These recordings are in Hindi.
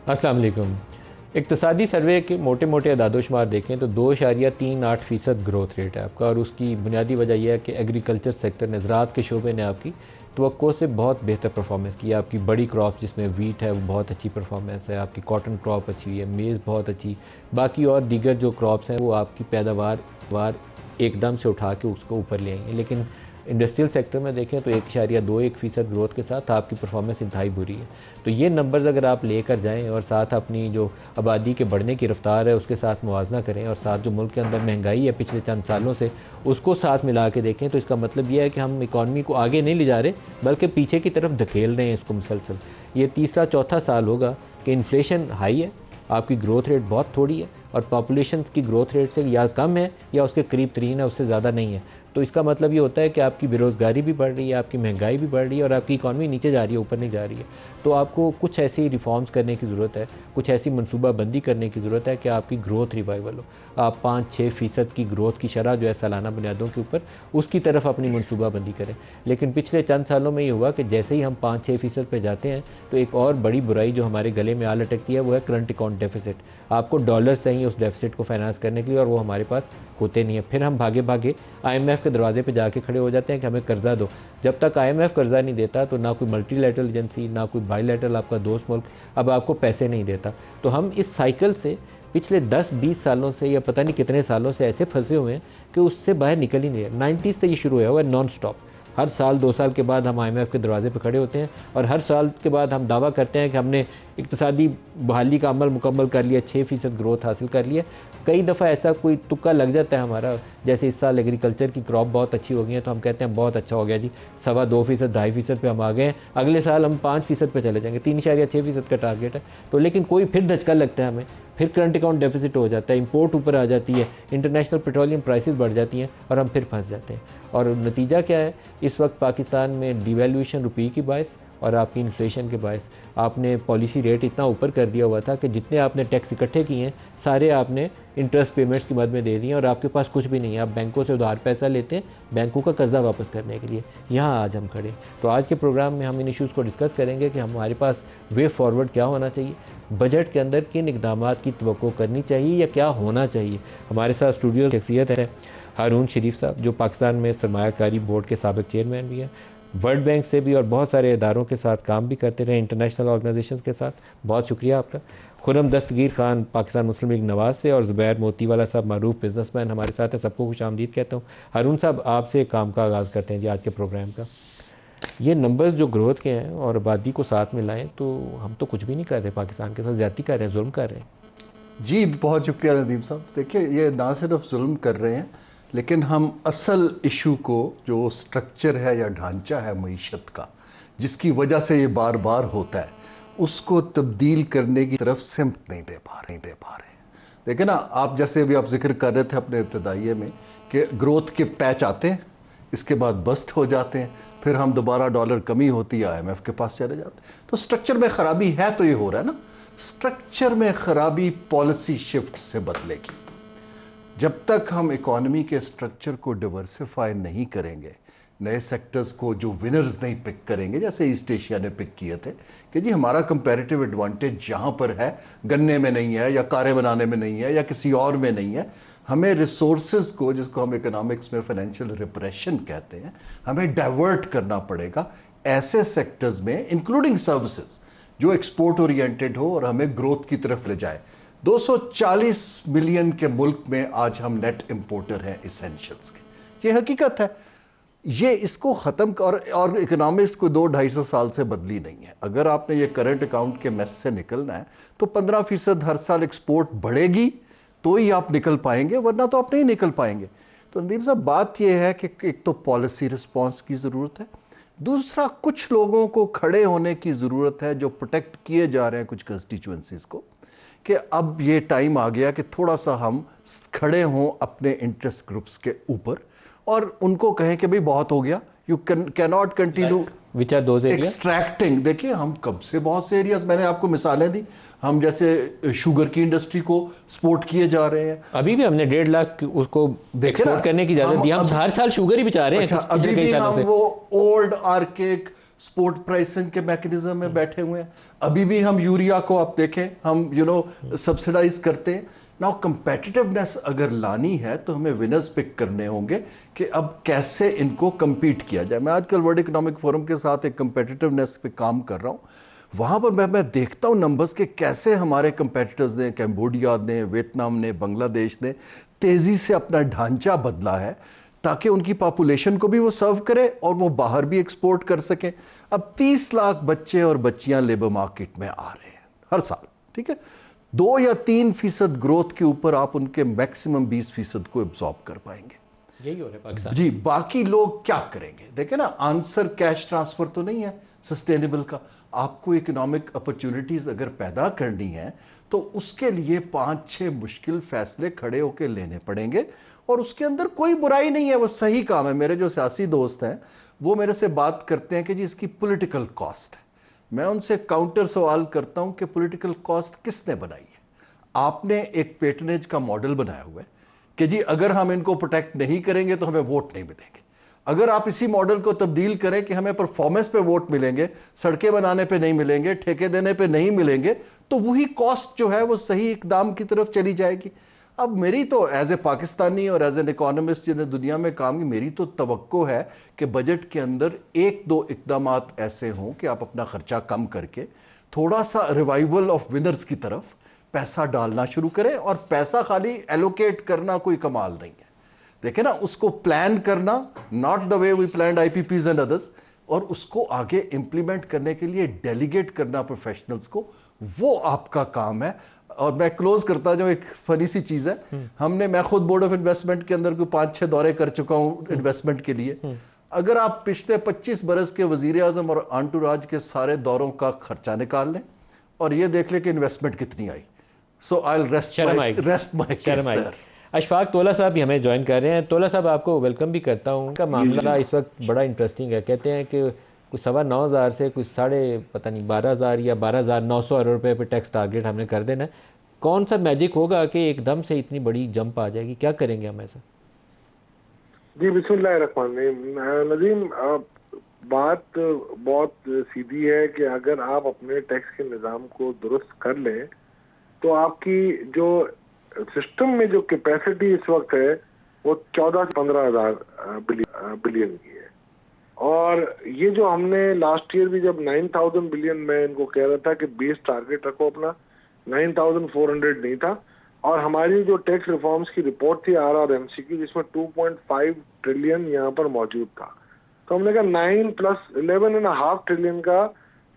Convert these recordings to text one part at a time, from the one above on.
अस्सलाम वालेकुम। इक़्तिसादी सर्वे के मोटे मोटे अदाद-ओ-शुमार देखें तो 2.38% ग्रोथ रेट है आपका, और उसकी बुनियादी वजह यह है कि एग्रीकल्चर सेक्टर ने, ज़राअत के शोबे ने आपकी तवक्को से बहुत बेहतर परफॉर्मेंस की है। आपकी बड़ी क्रॉप जिसमें वीट है वो बहुत अच्छी परफॉर्मेंस है, आपकी कॉटन क्रॉप अच्छी हुई है, मेज़ बहुत अच्छी, बाकी और दीगर जो क्रॉप्स हैं वो आपकी पैदावार एकदम से उठा के उसको ऊपर ले आएंगे। लेकिन इंडस्ट्रियल सेक्टर में देखें तो 1.21% ग्रोथ के साथ आपकी परफॉर्मेंस इंतहाई बुरी है। तो ये नंबर्स अगर आप लेकर जाएं और साथ अपनी जो आबादी के बढ़ने की रफ्तार है उसके साथ मुवाजना करें, और साथ जो मुल्क के अंदर महंगाई है पिछले चंद सालों से उसको साथ मिला के देखें, तो इसका मतलब यह है कि हम इकॉनमी को आगे नहीं ले जा रहे बल्कि पीछे की तरफ धकेल रहे हैं इसको मुसलसल। ये तीसरा चौथा साल होगा कि इन्फ्लेशन हाई है, आपकी ग्रोथ रेट बहुत थोड़ी है, और पॉपुलेशन की ग्रोथ रेट से या कम है या उसके करीब तरीन है, उससे ज़्यादा नहीं है। तो इसका मतलब ये होता है कि आपकी बेरोज़गारी भी बढ़ रही है, आपकी महंगाई भी बढ़ रही है, और आपकी इकॉनमी नीचे जा रही है, ऊपर नहीं जा रही है। तो आपको कुछ ऐसी रिफॉर्म्स करने की ज़रूरत है, कुछ ऐसी मनसूबाबंदी करने की ज़रूरत है कि आपकी ग्रोथ रिवाइवल हो। आप 5-6% की ग्रोथ की शरह जो है सालाना बुनियादों के ऊपर, उसकी तरफ अपनी मनसूबाबंदी करें। लेकिन पिछले चंद सालों में ये हुआ कि जैसे ही हम 5-6% पे जाते हैं तो एक और बड़ी बुराई जो हमारे गले में आ लटकती है वो है करंट अकाउंट डेफिसिट। आपको डॉलर्स चाहिए उस डेफिसिट को फाइनेंस करने के लिए, और वो हमारे पास होते नहीं है। फिर हम भागे भागे IMF के दरवाजे पे जाके खड़े हो जाते हैं कि हमें कर्जा दो। जब तक IMF कर्जा नहीं देता तो ना कोई मल्टीलैटरल एजेंसी, ना कोई बाईलैटरल आपका दोस्त मुल्क अब आपको पैसे नहीं देता। तो हम इस साइकिल से पिछले 10-20 सालों से या पता नहीं कितने सालों से ऐसे फंसे हुए हैं कि उससे बाहर निकल ही नहीं रहे। 90s से ये शुरू हुआ है नॉन स्टॉप। हर साल 2 साल के बाद हम IMF के दरवाजे पर खड़े होते हैं, और हर साल के बाद हम दावा करते हैं कि हमने इक़्तिसादी बहाली का अमल मुकम्मल कर लिया, 6% ग्रोथ हासिल कर लिया। कई दफ़ा ऐसा कोई तुक्का लग जाता है हमारा, जैसे इस साल एग्रीकल्चर की क्रॉप बहुत अच्छी हो गई है तो हम कहते हैं बहुत अच्छा हो गया जी, 2.25% 2.5% पे हम आ गए हैं, अगले साल हम 5% पे चले जाएंगे, 3.6% का टारगेट है। तो लेकिन कोई फिर धचका लगता है हमें, फिर करंट अकाउंट डेफिसिट हो जाता है, इंपोर्ट ऊपर आ जाती है, इंटरनेशनल पेट्रोलियम प्राइसेस बढ़ जाती हैं, और हम फिर फंस जाते हैं। और नतीजा क्या है, इस वक्त पाकिस्तान में डिवैल्यूएशन रुपये की बायस और आपकी इन्फ्लेशन के बायस आपने पॉलिसी रेट इतना ऊपर कर दिया हुआ था कि जितने आपने टैक्स इकट्ठे किए हैं सारे आपने इंटरेस्ट पेमेंट्स की मद में दे दिए, और आपके पास कुछ भी नहीं है। आप बैंकों से उधार पैसा लेते हैं बैंकों का कर्जा वापस करने के लिए। यहाँ आज हम खड़े। तो आज के प्रोग्राम में हम इन इश्यूज़ को डिस्कस करेंगे कि हमारे पास वे फॉरवर्ड क्या होना चाहिए, बजट के अंदर किन इक़दामात की तवक्को करनी चाहिए या क्या होना चाहिए। हमारे साथ स्टूडियो शख्सियत है हारून शरीफ साहब, जो पाकिस्तान में सरमायाकारी बोर्ड के साबिक़ चेयरमैन भी हैं, वर्ल्ड बैंक से भी और बहुत सारे इदारों के साथ काम भी करते रहे, इंटरनेशनल ऑर्गेनाइजेशंस के साथ। बहुत शुक्रिया आपका। खुर्रम दस्तगीर खान पाकिस्तान मुस्लिम लीग नवाज़ से, और ज़ुबैर मोतीवाला साहब मारूफ बिजनेसमैन हमारे साथ हैं। सबको खुशामदीद कहता हूँ। हारून साहब, आपसे काम का आगाज़ करते हैं जी आज के प्रोग्राम का। ये नंबर्स जो ग्रोथ के हैं और आबादी को साथ मिलाएं तो हम तो कुछ भी नहीं कर रहे, पाकिस्तान के साथ ज़्यादती कर रहे हैं, जुल्म कर रहे हैं। जी बहुत शुक्रिया नदीम साहब। देखिए, ये ना सिर्फ जुल्म कर रहे हैं लेकिन हम असल इशू को, जो स्ट्रक्चर है या ढांचा है मईशत का जिसकी वजह से ये बार बार होता है, उसको तब्दील करने की तरफ सिमत नहीं दे पा रहे। देखिए ना, आप जैसे अभी आप जिक्र कर रहे थे अपने इब्तदाइये में कि ग्रोथ के पैच आते हैं, इसके बाद बस्ट हो जाते हैं, फिर हम दोबारा डॉलर कमी होती है IMF के पास चले जाते हैं। तो स्ट्रक्चर में ख़राबी है, तो ये हो रहा है ना। स्ट्रक्चर में ख़राबी पॉलिसी शिफ्ट से बदलेगी। जब तक हम इकॉनमी के स्ट्रक्चर को डिवर्सिफाई नहीं करेंगे, नए सेक्टर्स को जो विनर्स नहीं पिक करेंगे, जैसे ईस्ट एशिया ने पिक किए थे कि जी हमारा कंपैरेटिव एडवांटेज जहाँ पर है, गन्ने में नहीं है या कारें बनाने में नहीं है या किसी और में नहीं है, हमें रिसोर्सेज को, जिसको हम इकोनॉमिक्स में फाइनेंशियल रिप्रेशन कहते हैं, हमें डाइवर्ट करना पड़ेगा ऐसे सेक्टर्स में, इंक्लूडिंग सर्विसेज, जो एक्सपोर्ट ओरिएंटेड हो और हमें ग्रोथ की तरफ ले जाए। 240 मिलियन के मुल्क में आज हम नेट इंपोर्टर हैं इसेंशियल्स के, ये हकीकत है। ये इसको ख़त्म और इकोनॉमिक्स को 200-250 साल से बदली नहीं है। अगर आपने ये करंट अकाउंट के मेस से निकलना है तो 15% हर साल एक्सपोर्ट बढ़ेगी तो ही आप निकल पाएंगे, वरना तो आप नहीं निकल पाएंगे। तो नदीम साहब, बात यह है कि एक तो पॉलिसी रिस्पॉन्स की ज़रूरत है, दूसरा कुछ लोगों को खड़े होने की ज़रूरत है जो प्रोटेक्ट किए जा रहे हैं कुछ कंस्टिट्यूएंसीज़ को, कि अब ये टाइम आ गया कि थोड़ा सा हम खड़े हों अपने इंटरेस्ट ग्रुप्स के ऊपर और उनको कहें कि भाई बहुत हो गया, you can not continue extracting. देखिए, हम कब से बहुत से एरियाज, मैंने आपको मिसालें दी, हम जैसे शुगर की इंडस्ट्री को सपोर्ट किए जा रहे हैं। अभी भी हमने 1.5 लाख उसको एक्सपोर्ट करने की इजाजत दी। हम हर साल शुगर ही बेचा रहे हैं। अच्छा, अभी भी हम वो ओल्ड आर्केक स्पोर्ट प्राइसिंग के मैकेनिज्म में बैठे हुए हैं। अभी भी हम यूरिया को आप देखें, हम सब्सिडाइज करते हैं। नाउ कंपेटिटिवनेस अगर लानी है तो हमें विनर्स पिक करने होंगे कि अब कैसे इनको compete किया जाए। मैं आजकल वर्ल्ड इकोनॉमिक फोरम के साथ एक कंपेटिटिवनेस पे काम कर रहा हूँ। वहाँ पर मैं देखता हूँ नंबर्स के कैसे हमारे कंपेटिटर्स ने, कैम्बोडिया ने, वियतनाम ने, बांग्लादेश ने तेज़ी से अपना ढांचा बदला है ताकि उनकी पॉपुलेशन को भी वो सर्व करे और वो बाहर भी एक्सपोर्ट कर सकें। अब 30 लाख बच्चे और बच्चियां लेबर मार्केट में आ रहे हैं हर साल, ठीक है। 2 या 3% ग्रोथ के ऊपर आप उनके मैक्सिमम 20% को एब्जॉर्ब कर पाएंगे। यही हो रहा है पाकिस्तान जी। बाकी लोग क्या करेंगे? देखें ना, आंसर कैश ट्रांसफर तो नहीं है सस्टेनेबल का। आपको इकोनॉमिक अपॉर्चुनिटीज अगर पैदा करनी है तो उसके लिए 5-6 मुश्किल फैसले खड़े होकर लेने पड़ेंगे और उसके अंदर कोई बुराई नहीं है, वो सही काम है। मेरे जो सियासी दोस्त हैं वो मेरे से बात करते हैं कि जी इसकी पॉलिटिकल कॉस्ट है। मैं उनसे काउंटर सवाल करता हूं कि पॉलिटिकल कॉस्ट किसने बनाई है? आपने एक पेटनेज का मॉडल बनाया हुआ है कि जी अगर हम इनको प्रोटेक्ट नहीं करेंगे तो हमें वोट नहीं मिलेंगे। अगर आप इसी मॉडल को तब्दील करें कि हमें परफॉर्मेंस पे वोट मिलेंगे, सड़कें बनाने पे नहीं मिलेंगे, ठेके देने पे नहीं मिलेंगे, तो वही कॉस्ट जो है वो सही इकदाम की तरफ चली जाएगी। अब मेरी तो एज ए पाकिस्तानी और एज एन इकोनॉमिस्ट जिन्हें दुनिया में काम की, मेरी तो तवक्को है कि बजट के अंदर 1-2 इकदामात ऐसे हों कि आप अपना खर्चा कम करके थोड़ा सा रिवाइवल ऑफ विनर्स की तरफ पैसा डालना शुरू करें। और पैसा खाली एलोकेट करना कोई कमाल नहीं है। देखें ना, उसको प्लान करना, not the way we planned IPPs and others, और उसको आगे इंप्लीमेंट करने के लिए डेलीगेट करना प्रोफेशनल्स को, वो आपका काम है। और मैं क्लोज करता जाऊं, एक फनी सी चीज है, मैं खुद बोर्ड ऑफ इन्वेस्टमेंट के अंदर कोई 5-6 दौरे कर चुका हूं इन्वेस्टमेंट के लिए। अगर आप पिछले 25 बरस के वजीर आजम और आंटूराज के सारे दौरों का खर्चा निकाल लें और ये देख लें कि इन्वेस्टमेंट कितनी आई, so I will rest my case there. Ashfaq Tola साहब भी हमें ज्वाइन कर रहे हैं। तोला साहब, आपको वेलकम भी करता हूँ। उनका मामला इस वक्त बड़ा इंटरेस्टिंग है। कहते हैं कि कुछ 9,500 से कुछ 12,500 या 12,900 अरब रुपये पे टैक्स टारगेट हमने कर देना है। कौन सा मैजिक होगा कि एकदम से इतनी बड़ी जंप आ जाएगी? क्या करेंगे हम ऐसा? जी बिस्मिल्लाहिर्रहमानिर्रहीम। नदीम, बात बहुत सीधी है कि अगर आप अपने टैक्स के निज़ाम को दुरुस्त कर लें तो आपकी जो सिस्टम में जो कैपेसिटी इस वक्त है वो 14 से 15 हज़ार बिलियन की है। और ये जो हमने लास्ट ईयर भी जब 9,000 बिलियन, मैं इनको कह रहा था कि बेस टारगेट रखो अपना, 9,400 नहीं था। और हमारी जो टैक्स रिफॉर्म्स की रिपोर्ट थी RRMC की, जिसमें 2.5 ट्रिलियन यहाँ पर मौजूद था, तो हमने कहा 9 प्लस 11.5 ट्रिलियन का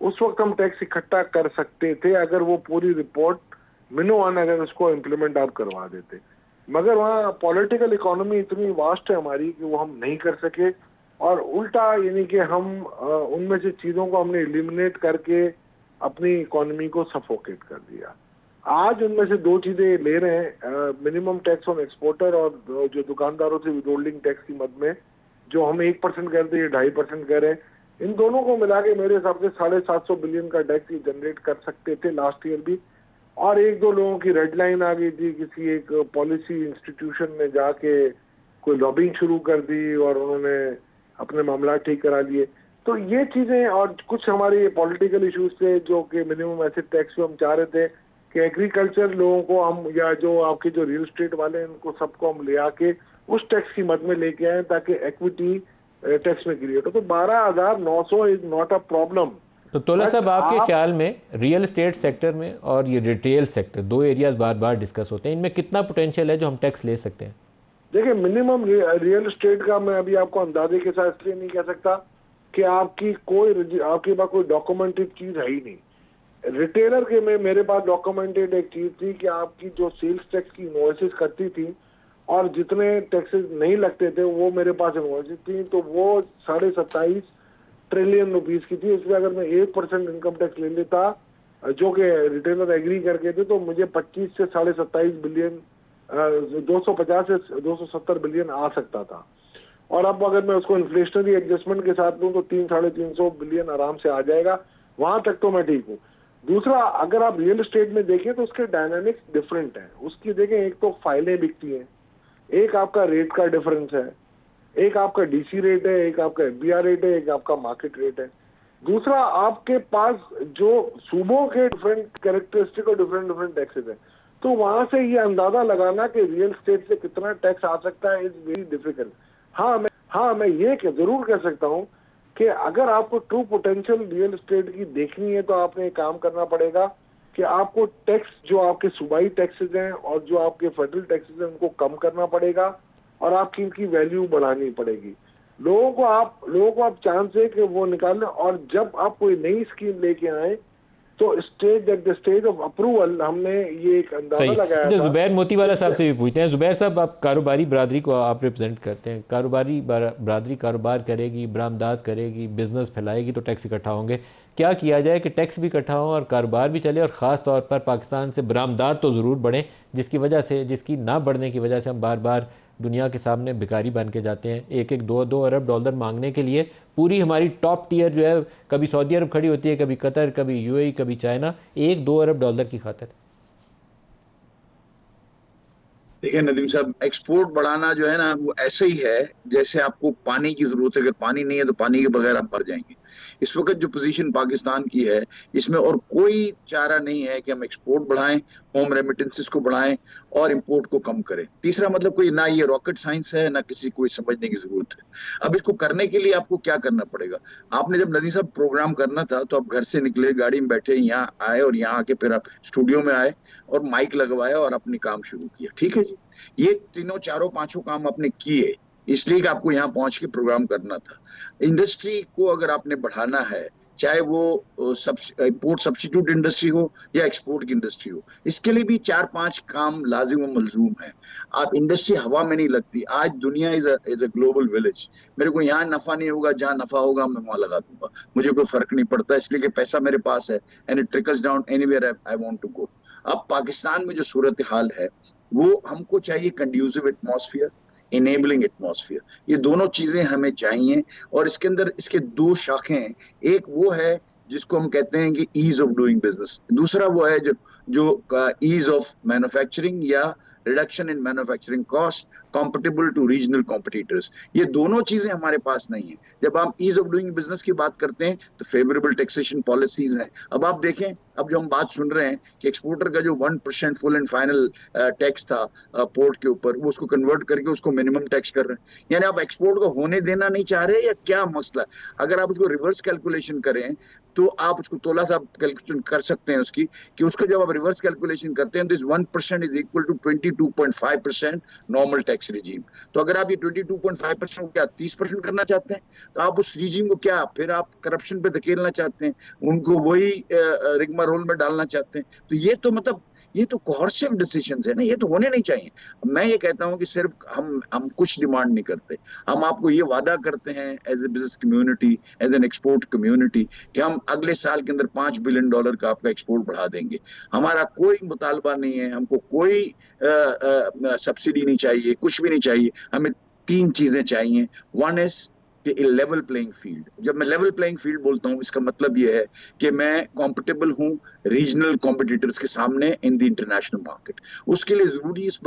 उस वक्त हम टैक्स इकट्ठा कर सकते थे अगर वो पूरी रिपोर्ट मिनो-वन अगर उसको इम्प्लीमेंट आप करवा देते। मगर वहाँ पॉलिटिकल इकोनॉमी इतनी वास्ट है हमारी कि वो हम नहीं कर सके, और उल्टा यानी कि हम उनमें से चीज़ों को हमने एलिमिनेट करके अपनी इकोनॉमी को सफोकेट कर दिया। आज उनमें से 2 चीज़ें ले रहे हैं, मिनिमम टैक्स ऑन एक्सपोर्टर और जो दुकानदारों से विदहोल्डिंग टैक्स की मद में जो हम 1% करते हैं 2.5% कर रहे हैं। इन दोनों को मिला के मेरे हिसाब से 750 बिलियन का टैक्स जनरेट कर सकते थे लास्ट ईयर भी। और 1-2 लोगों की रेड लाइन आ गई थी, किसी एक पॉलिसी इंस्टीट्यूशन में जाके कोई लॉबिंग शुरू कर दी और उन्होंने अपने मामला ठीक करा लिए। तो ये चीज़ें और कुछ हमारे पॉलिटिकल इश्यूज थे जो कि मिनिमम एसेट टैक्स पे हम चाह रहे थे कि एग्रीकल्चर लोगों को हम, या जो आपके जो रियल एस्टेट वाले हैं, इनको सबको हम ले आके उस टैक्स की मद में लेके आए ताकि इक्विटी टैक्स में क्रिएट हो। तो 12,900 इज नॉट अ प्रॉब्लम। तो तोला साहब, आपके ख्याल में रियल एस्टेट सेक्टर में और ये रिटेल सेक्टर, 2 एरियाज बार बार डिस्कस होते हैं, इनमें कितना पोटेंशियल है जो हम टैक्स ले सकते हैं? देखिए, मिनिमम रियल एस्टेट का मैं अभी आपको अंदाजे के साथ इसलिए नहीं कह सकता कि आपके पास कोई डॉक्यूमेंटेड चीज है ही नहीं। रिटेलर के में मेरे पास डॉक्यूमेंटेड एक चीज थी कि आपकी जो सेल्स टैक्स की इनवॉइसेस करती थी और जितने टैक्सेस नहीं लगते थे वो मेरे पास इनवॉइसेस थी, तो वो 27.5 ट्रिलियन रुपीस की थी। इसमें अगर मैं 1% इनकम टैक्स ले लेता, जो कि रिटेलर एग्री करके थे, तो मुझे 25 से 27.5 बिलियन 250 से 270 बिलियन आ सकता था। और अब अगर मैं उसको इन्फ्लेशनरी एडजस्टमेंट के साथ लूँ तो 300-350 बिलियन आराम से आ जाएगा। वहां तक तो मैं ठीक हूँ। दूसरा, अगर आप रियल एस्टेट में देखें तो उसके डायनामिक्स डिफरेंट हैं। उसकी देखें, एक तो फाइलें बिकती हैं, एक आपका रेट का डिफरेंस है, एक आपका DC रेट है, एक आपका FBR रेट है, एक आपका मार्केट रेट है। दूसरा, आपके पास जो सूबों के डिफरेंट कैरेक्टरिस्टिक और डिफरेंट डिफरेंट टैक्सेस हैं, तो वहां से ये अंदाजा लगाना कि रियल स्टेट से कितना टैक्स आ सकता है इज वेरी डिफिकल्ट। हाँ मैं ये जरूर कह सकता हूँ कि अगर आपको ट्रू पोटेंशियल रियल एस्टेट की देखनी है तो आपने एक काम करना पड़ेगा कि आपको टैक्स, जो आपके सूबाई टैक्सेस हैं और जो आपके फेडरल टैक्सेस हैं, उनको कम करना पड़ेगा और आपकी इनकी वैल्यू बढ़ानी पड़ेगी। लोगों को आप चांस है कि वो निकालें, और जब आप कोई नई स्कीम लेके आए तो stage at the stage of approval हमने ये एक अंदाजा लगाया था। जुबैर मोतीवाला साहब से भी पूछते हैं। जुबैर साहब, आप कारोबारी बरादरी को आप रिप्रेजेंट करते हैं, कारोबारी बरादरी कारोबार करेगी, बरामदात करेगी, बिजनेस फैलाएगी तो टैक्स इकट्ठा होंगे। क्या किया जाए कि टैक्स भी इकट्ठा हो और कारोबार भी चले, और ख़ास तौर पर पाकिस्तान से बरामदात तो ज़रूर बढ़ें, जिसकी ना बढ़ने की वजह से हम बार बार दुनिया के सामने भिखारी बन के जाते हैं। एक एक दो दो अरब डॉलर मांगने के लिए पूरी हमारी टॉप टियर जो है, कभी सऊदी अरब खड़ी होती है, कभी कतर, कभी यूएई, कभी चाइना, 1-2 अरब डॉलर की खातिर। देखिए नदीम साहब, एक्सपोर्ट बढ़ाना जो है ना, वो ऐसे ही है जैसे आपको पानी की जरूरत है। अगर पानी नहीं है तो पानी के बगैर आप मर जाएंगे। इस वक्त जो पोजीशन पाकिस्तान की है, इसमें और कोई चारा नहीं है कि हम एक्सपोर्ट बढ़ाएं, होम रेमिटेंसेस को बढ़ाएं और इंपोर्ट को कम करें। तीसरा मतलब कोई ना ये रॉकेट साइंस है, ना किसी को समझने की जरूरत है। अब इसको करने के लिए आपको क्या करना पड़ेगा? आपने जब नदीम साहब प्रोग्राम करना था तो आप घर से निकले, गाड़ी में बैठे, यहाँ आए और यहाँ आके फिर आप स्टूडियो में आए और माइक लगवाया और अपने काम शुरू किया। ठीक है जी, ये तीनों चारों पांचों काम आपने किए इसलिए कि आपको यहाँ पहुंच के प्रोग्राम करना था। इंडस्ट्री को अगर आपने बढ़ाना है, चाहे वो इंपोर्ट सब्स्टिट्यूट इंडस्ट्री हो या एक्सपोर्ट की इंडस्ट्री हो, इसके लिए भी 4-5 काम लाजिम व मलजूम है। आप इंडस्ट्री हवा में नहीं लगती। आज दुनिया इज अ ग्लोबल विलेज। मेरे को यहाँ नफा नहीं होगा, जहाँ नफा होगा मैं वहां लगा दूंगा, मुझे कोई फर्क नहीं पड़ता, इसलिए कि पैसा मेरे पास है and it trickles down anywhere I want to go. अब पाकिस्तान में जो सूरत हाल है, वो हमको चाहिए कंड्यूसिव एटमॉस्फेयर, इनेबलिंग एटमॉस्फेयर। ये दोनों चीजें हमें चाहिए और इसके अंदर इसके दो शाखें हैं। एक वो है जिसको हम कहते हैं कि ईज ऑफ डूइंग बिजनेस, दूसरा वो है जो ईज ऑफ मैन्युफैक्चरिंग या reduction in manufacturing cost compatible to regional competitors. ये दोनों चीजें हमारे पास नहीं है। जब आप ईज ऑफ डूइंग बिजनेस की बात करते हैं तो फेवरेबल टैक्सेशन पॉलिसीज हैं। अब आप देखें, अब जो हम बात सुन रहे हैं कि एक्सपोर्टर का जो 1% फुल एंड फाइनल टैक्स था पोर्ट के ऊपर, वो उसको कन्वर्ट करके उसको मिनिमम टैक्स कर रहे हैं। यानी आप एक्सपोर्ट को होने देना नहीं चाह रहे या क्या मसला है? अगर आप उसको रिवर्स कैलकुलेशन करें तो आप उसको तोला सा कैलकुलेशन कर सकते हैं उसकी, कि उसका जब आप रिवर्स कैलकुलेशन करते हैं तो इस 1% is equal to 22.5% normal tax regime. तो अगर आप ये 22.5% को क्या 30% करना चाहते हैं, तो आप उस रिजीम को क्या फिर आप करप्शन पे धकेलना चाहते हैं, उनको वही रिगमा रोल में डालना चाहते हैं। तो ये तो मतलब ये तो कोहर्सिव डिसीजंस है ना, ये तो होने नहीं चाहिए। मैं ये कहता हूं कि सिर्फ हम कुछ डिमांड नहीं करते, हम आपको ये वादा करते हैं as a business community, as an export community, कि हम अगले साल के अंदर $5 बिलियन का आपका एक्सपोर्ट बढ़ा देंगे। हमारा कोई मुतालबा नहीं है, हमको कोई सब्सिडी नहीं चाहिए, कुछ भी नहीं चाहिए। हमें 3 चीजें चाहिए। One is level playing field. जब मैं लेवल प्लेइंग फील्ड बोलता हूं, इसका मतलब यह है कि मैं कॉम्पिटेबल हूं रीजनल कॉम्पिटिटर्स के सामने इन द इंटरनेशनल मार्केट। उसके लिए जरूरत इस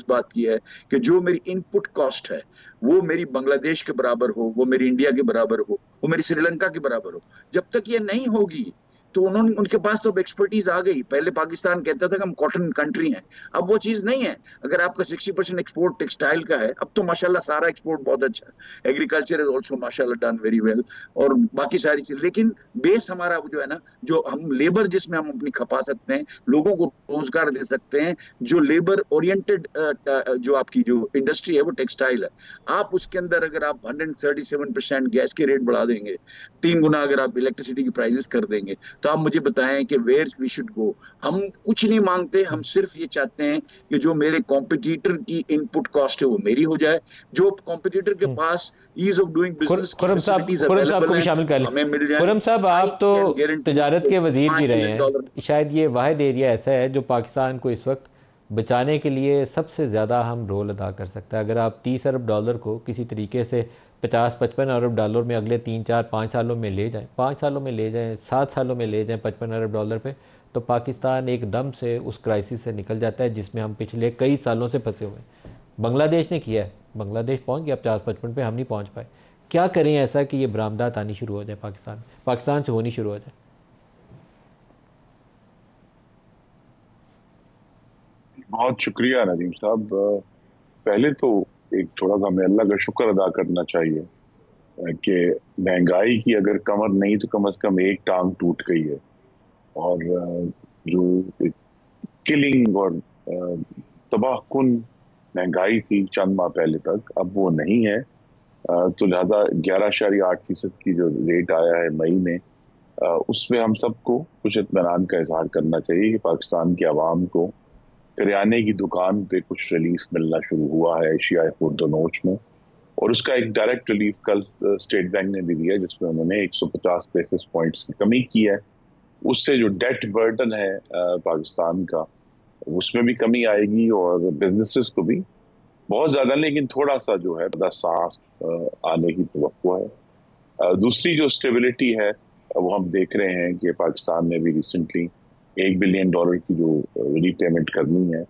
बात की है कि जो मेरी इनपुट कॉस्ट है वो मेरी बांग्लादेश के बराबर हो, वो मेरी इंडिया के बराबर हो, वो मेरी श्रीलंका के बराबर हो। जब तक ये नहीं होगी तो उनके पास तो एक्सपर्टीज आ गई। पहले पाकिस्तान कहता था कि हम कॉटन कंट्री हैं, अब वो चीज नहीं है। अगर आपका 60% एक्सपोर्ट टेक्सटाइल का है, अब तो माशाल्लाह सारा एक्सपोर्ट बहुत अच्छा है। एग्रीकल्चर इज ऑल्सो माशाल्लाह डन वेरी वेल और बाकी सारी चीज। लेकिन बेस हमारा जो है ना, जो हम लेबर जिसमें हम अपनी खपा सकते हैं, लोगों को रोजगार दे सकते हैं, जो लेबर ओरिएंटेड जो आपकी जो इंडस्ट्री है वो टेक्सटाइल है। आप उसके अंदर अगर आप 137% गैस के रेट बढ़ा देंगे, 3 गुना अगर आप इलेक्ट्रिसिटी की प्राइसेस कर देंगे, तो आप मुझे बताएं कि वेयर वी शुड गो। हम कुछ नहीं मांगते, हम सिर्फ ये चाहते हैं कि जो मेरे कॉम्पिटिटर की इनपुट कॉस्ट है वो मेरी हो जाए, जो कॉम्पिटिटर के पास ease of doing business Khurram साहब को भी शामिल कर लें। खुरम साहब, आप तो तजारत के वजीर भी रहे हैं, शायद ये वाहिद एरिया ऐसा है जो पाकिस्तान को इस वक्त बचाने के लिए सबसे ज़्यादा हम रोल अदा कर सकता है। अगर आप 30 अरब डॉलर को किसी तरीके से 50-55 अरब डॉलर में अगले 3-4-5 सालों में ले जाएं, 5 सालों में ले जाएं, 7 सालों में ले जाएं 55 अरब डॉलर पे, तो पाकिस्तान एकदम से उस क्राइसिस से निकल जाता है जिसमें हम पिछले कई सालों से फंसे हुए हैं। बांग्लादेश ने किया है, बांग्लादेश पहुंच गया 50-55 पे, हम नहीं पहुंच पाए। क्या करें ऐसा कि ये बरामदात आनी शुरू हो जाए पाकिस्तान से होनी शुरू हो जाए? बहुत शुक्रिया नदीम साहब। पहले तो एक थोड़ा सा हमें अल्लाह का शुक्र अदा करना चाहिए कि महंगाई की अगर कमर नहीं तो कम से कम एक टांग टूट गई है। और जो किलिंग और तबाहकुन महंगाई थी चंद माह पहले तक, अब वो नहीं है। तो लिहाजा 11.8% की जो रेट आया है मई में, उसमें हम सबको कुछ इत्मीनान का इजहार करना चाहिए कि पाकिस्तान की आवाम को करियाने की दुकान पे कुछ रिलीफ मिलना शुरू हुआ है एशियाई खुर्दनोश में। और उसका एक डायरेक्ट रिलीफ कल स्टेट बैंक ने भी दिया, जिसमें उन्होंने 150 बेसिस पॉइंट्स की कमी की है। उससे जो डेट बर्डन है पाकिस्तान का, उसमें भी कमी आएगी और बिजनेसेस को भी बहुत ज्यादा, लेकिन थोड़ा सा जो है सांस आने की तवक्को है। दूसरी जो स्टेबिलिटी है वो हम देख रहे हैं कि पाकिस्तान ने भी रिसेंटली $1 बिलियन की जो रीपेमेंट करनी है,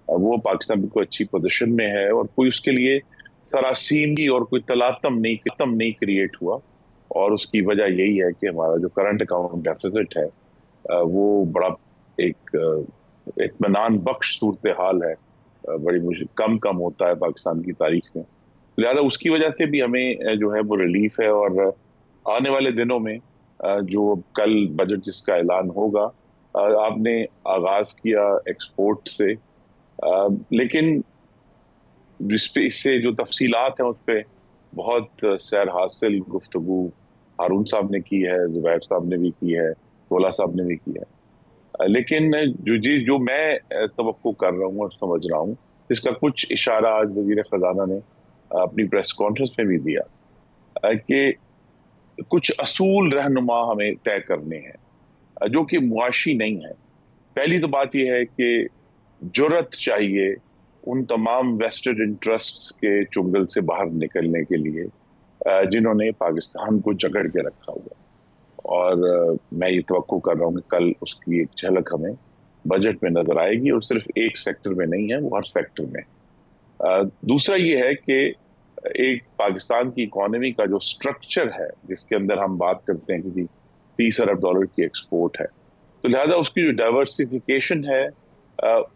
वो पाकिस्तान बिल्कुल अच्छी पोजीशन में है और कोई उसके लिए सरासीनी और कोई तलातम नहीं क्रिएट हुआ। और उसकी वजह यही है कि हमारा जो करंट अकाउंट डेफिसिट है वो बड़ा एक इत्मीनान बख्श सूरत हाल है, बड़ी कम होता है पाकिस्तान की तारीख में। लिहाजा उसकी वजह से भी हमें जो है वो रिलीफ है। और आने वाले दिनों में जो कल बजट जिसका ऐलान होगा, आपने आगाज किया एक्सपोर्ट से, लेकिन इससे जो तफसीलात हैं उस पर बहुत सैर हासिल गुफ्तगू हारून साहब ने की है, जुबैर साहब ने भी की है, तोला साहब ने भी की है। लेकिन जो मैं तवक्को कर रहा हूँ और समझ रहा हूँ, इसका कुछ इशारा आज वजीर खजाना ने अपनी प्रेस कॉन्फ्रेंस में भी दिया कि कुछ असूल रहनुमा हमें तय करने हैं जो कि मुआशी नहीं है। पहली तो बात यह है कि जुर्रत चाहिए उन तमाम वेस्टेड इंटरेस्ट्स के चुंगल से बाहर निकलने के लिए जिन्होंने पाकिस्तान को जकड़ के रखा हुआ। और मैं ये तवक्को कर रहा हूँ कि कल उसकी एक झलक हमें बजट में नजर आएगी, और सिर्फ एक सेक्टर में नहीं है, वो हर सेक्टर में। दूसरा ये है कि एक पाकिस्तान की इकोनॉमी का जो स्ट्रक्चर है, जिसके अंदर हम बात करते हैं कि $30 अरब की एक्सपोर्ट है, तो लिहाजा उसकी जो डाइवर्सिफिकेशन है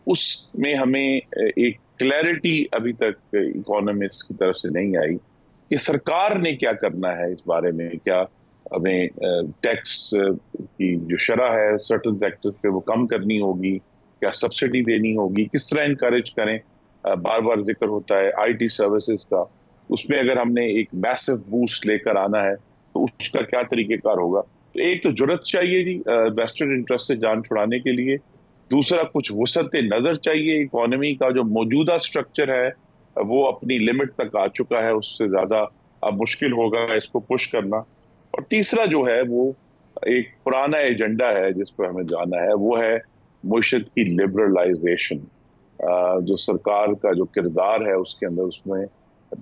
उसमें हमें एक क्लैरिटी अभी तक इकोनॉमिस्ट की तरफ से नहीं आई कि सरकार ने क्या करना है इस बारे में। क्या हमें टैक्स की जो शरह है सर्टन सेक्टर्स पे वो कम करनी होगी, क्या सब्सिडी देनी होगी, किस तरह इनकरेज करें। बार बार जिक्र होता है आईटी सर्विसेज का, उसमें अगर हमने एक मैसिव बूस्ट लेकर आना है तो उसका क्या तरीकेकार होगा। तो एक तो जुर्रत चाहिए जी वेस्टेड इंटरेस्ट से जान छुड़ाने के लिए। दूसरा कुछ वसअत नजर चाहिए, इकोनॉमी का जो मौजूदा स्ट्रक्चर है वो अपनी लिमिट तक आ चुका है, उससे ज्यादा अब मुश्किल होगा इसको पुश करना। और तीसरा जो है वो एक पुराना एजेंडा है जिस पर हमें जाना है, वो है मुआशरत की लिबरलाइजेशन। जो सरकार का जो किरदार है उसके अंदर उसमें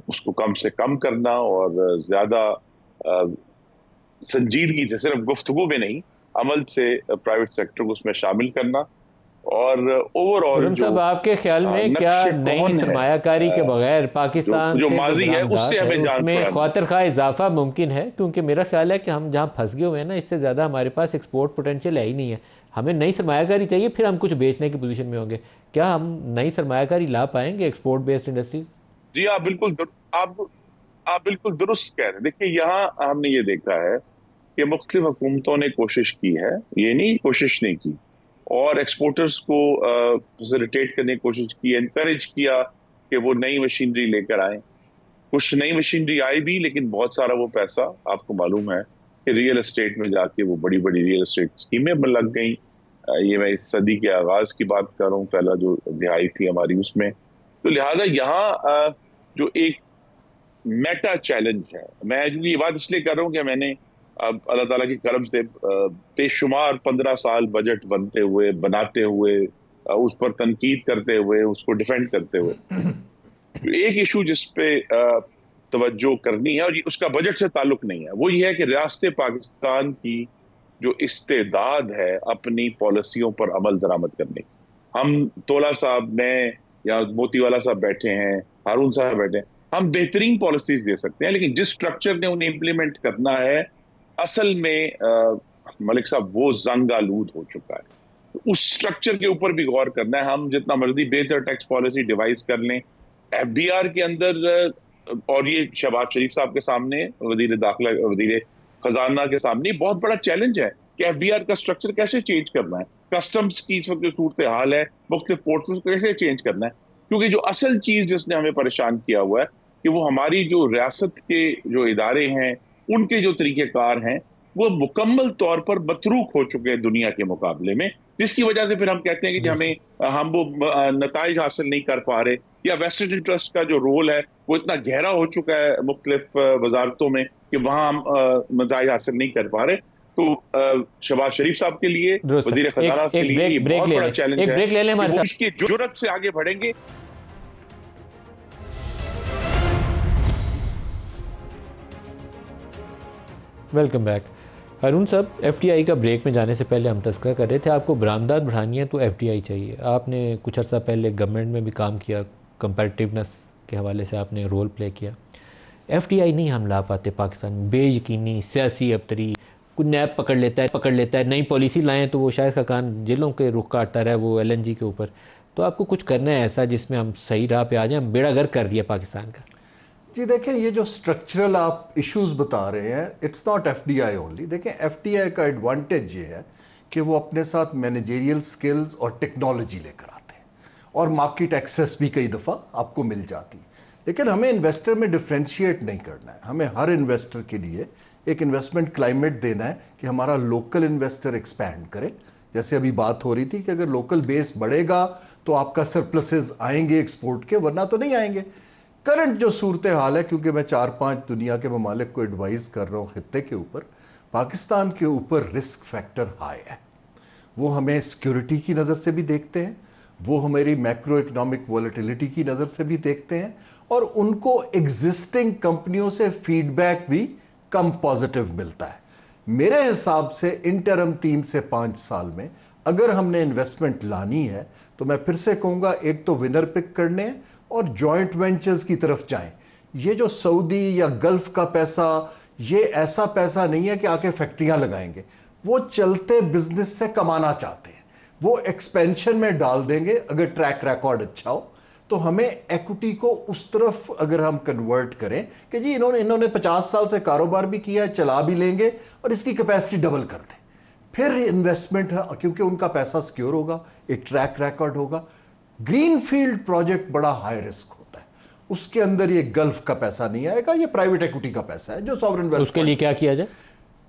उसको कम से कम करना और ज्यादा संजीदगी से सिर्फ गुफ्तगू में नहीं अमल से प्राइवेट सेक्टर को उसमें शामिल करना। और ओवरऑल साहब आपके ख्याल में क्या नई सरमायाकारी के बगैर पाकिस्तान जो माजी है उससे हमें उसमें ख्वातिर खा इजाफा मुमकिन है? क्योंकि मेरा ख्याल है कि हम जहाँ फंस गए हुए हैं ना, इससे ज़्यादा हमारे पास एक्सपोर्ट पोटेंशियल है ही नहीं है। हमें नई सरमायाकारी चाहिए, फिर हम कुछ बेचने की पोजीशन में होंगे। क्या हम नई सरमायाकारी ला पाएंगे एक्सपोर्ट बेस्ड इंडस्ट्रीज? जी आप बिल्कुल दुरुस्त कह रहे हैं। देखिए यहाँ हमने ये देखा है कि मुख्तलिफ हुकूमतों ने कोशिश की है, ये नहीं कोशिश नहीं की, और एक्सपोर्टर्स को फैसिलिटेट करने की कोशिश की, एनकरेज किया कि वो नई मशीनरी लेकर आए। कुछ नई मशीनरी आई भी, लेकिन बहुत सारा वो पैसा आपको मालूम है कि रियल एस्टेट में जाके वो बड़ी बड़ी रियल एस्टेट स्कीमें लग गई। ये मैं इस सदी के आगाज की बात कर रहा हूँ, पहला जो दिहाई थी हमारी उसमें। तो लिहाजा यहाँ जो एक मेटा चैलेंज है, मैं ये बात इसलिए कर रहा हूँ कि मैंने अब अल्लाह ताला की करम से बेशुमार 15 साल बजट बनाते हुए उस पर तनकीद करते हुए, उसको डिफेंड करते हुए एक इशू जिस पे तवज्जो करनी है और उसका बजट से ताल्लुक नहीं है, वो ये है कि रियासत पाकिस्तान की जो इस्तेदाद है अपनी पॉलिसियों पर अमल दरामद करने की। हम तोला साहब, मैं या मोतीवाला साहब बैठे हैं, हारून साहब बैठे हैं, हम बेहतरीन पॉलिसीज दे सकते हैं, लेकिन जिस स्ट्रक्चर ने उन्हें इंप्लीमेंट करना है, असल में मलिक साहब वो जंग आलूद हो चुका है। तो उस स्ट्रक्चर के ऊपर भी गौर करना है। हम जितना मर्जी बेहतर टैक्स पॉलिसी डिवाइस कर लें, एफडीआर के अंदर और ये शहबाज शरीफ साहब के सामने, वजीर दाखिला, वजीर खजाना के सामने बहुत बड़ा चैलेंज है कि एफडीआर का स्ट्रक्चर कैसे चेंज करना है। कस्टम्स की इस वक्त सूरत हाल है, मुख्तलिफ पोर्ट्स को कैसे चेंज करना है, क्योंकि जो असल चीज जिसने हमें परेशान किया हुआ है कि वो हमारी जो रियासत के जो इदारे हैं, उनके जो तरीकेकार हैं, वो मुकम्मल तौर पर मतरूक हो चुके हैं दुनिया के मुकाबले में, जिसकी वजह से फिर हम कहते हैं कि हम वो नताइज हासिल नहीं कर पा रहे, या वेस्टेड इंटरेस्ट का जो रोल है वो इतना गहरा हो चुका है मुख्तलिफ वजारतों में कि वहां हम नताइज हासिल नहीं कर पा रहे। तो शहबाज शरीफ साहब के लिए, वजीर खजाना के लिए ये बहुत बड़ा चैलेंज है कि वो इसकी जुर्रत से आगे बढ़ेंगे। Welcome back. हारून साहब, एफडीआई का ब्रेक में जाने से पहले हम तस्करा कर रहे थे, आपको बरामदात बढ़ानी है तो एफडीआई चाहिए। आपने कुछ अर्सा पहले गवर्नमेंट में भी काम किया, कंपैरेटिवनेस के हवाले से आपने रोल प्ले किया। एफडीआई नहीं हम ला पाते पाकिस्तान, बेयकीनी सियासी अबतरी, कुछ नैब पकड़ लेता है, नई पॉलिसी लाएँ तो वो शायद का कान जेलों के रुख काटता रहा, वो LNG के ऊपर। तो आपको कुछ करना है ऐसा जिसमें हम सही राह पे आ जाएं, बेड़ा गर्क कर दिया पाकिस्तान का। जी देखें, ये जो स्ट्रक्चरल आप इश्यूज बता रहे हैं, इट्स नॉट एफडीआई ओनली। देखें, एफडीआई का एडवांटेज ये है कि वो अपने साथ मैनेजरियल स्किल्स और टेक्नोलॉजी लेकर आते हैं, और मार्केट एक्सेस भी कई दफ़ा आपको मिल जाती है। लेकिन हमें इन्वेस्टर में डिफ्रेंशिएट नहीं करना है। हमें हर इन्वेस्टर के लिए एक इन्वेस्टमेंट क्लाइमेट देना है कि हमारा लोकल इन्वेस्टर एक्सपैंड करे। जैसे अभी बात हो रही थी कि अगर लोकल बेस बढ़ेगा तो आपका सरप्लसेस आएंगे एक्सपोर्ट के, वरना तो नहीं आएंगे। करंट जो सूरत हाल है, क्योंकि मैं 4-5 दुनिया के ममालिक को एडवाइस कर रहा हूँ खित्ते के ऊपर, पाकिस्तान के ऊपर रिस्क फैक्टर हाई है। वो हमें सिक्योरिटी की नज़र से भी देखते हैं, वो हमारी मैक्रो इकोनॉमिक वॉलेटिलिटी की नज़र से भी देखते हैं, और उनको एग्जिस्टिंग कंपनियों से फीडबैक भी कम पॉजिटिव मिलता है। मेरे हिसाब से इंटरम 3 से 5 साल में अगर हमने इन्वेस्टमेंट लानी है तो मैं फिर से कहूँगा, एक तो विनर पिक करने और जॉइंट वेंचर्स की तरफ जाएं। ये जो सऊदी या गल्फ का पैसा, ये ऐसा पैसा नहीं है कि आके फैक्ट्रियां लगाएंगे। वो चलते बिजनेस से कमाना चाहते हैं, वो एक्सपेंशन में डाल देंगे अगर ट्रैक रिकॉर्ड अच्छा हो। तो हमें इक्विटी को उस तरफ अगर हम कन्वर्ट करें कि जी इन्होंने 50 साल से कारोबार भी किया है, चला भी लेंगे और इसकी कैपेसिटी डबल कर दें, फिर इन्वेस्टमेंट है, क्योंकि उनका पैसा सिक्योर होगा, एक ट्रैक रिकॉर्ड होगा। ग्रीनफील्ड प्रोजेक्ट बड़ा हाई रिस्क होता है, उसके अंदर ये गल्फ का पैसा नहीं आएगा, ये प्राइवेट इक्विटी का पैसा है जो सॉवरेन वेल्थ। उसके लिए क्या किया जाए?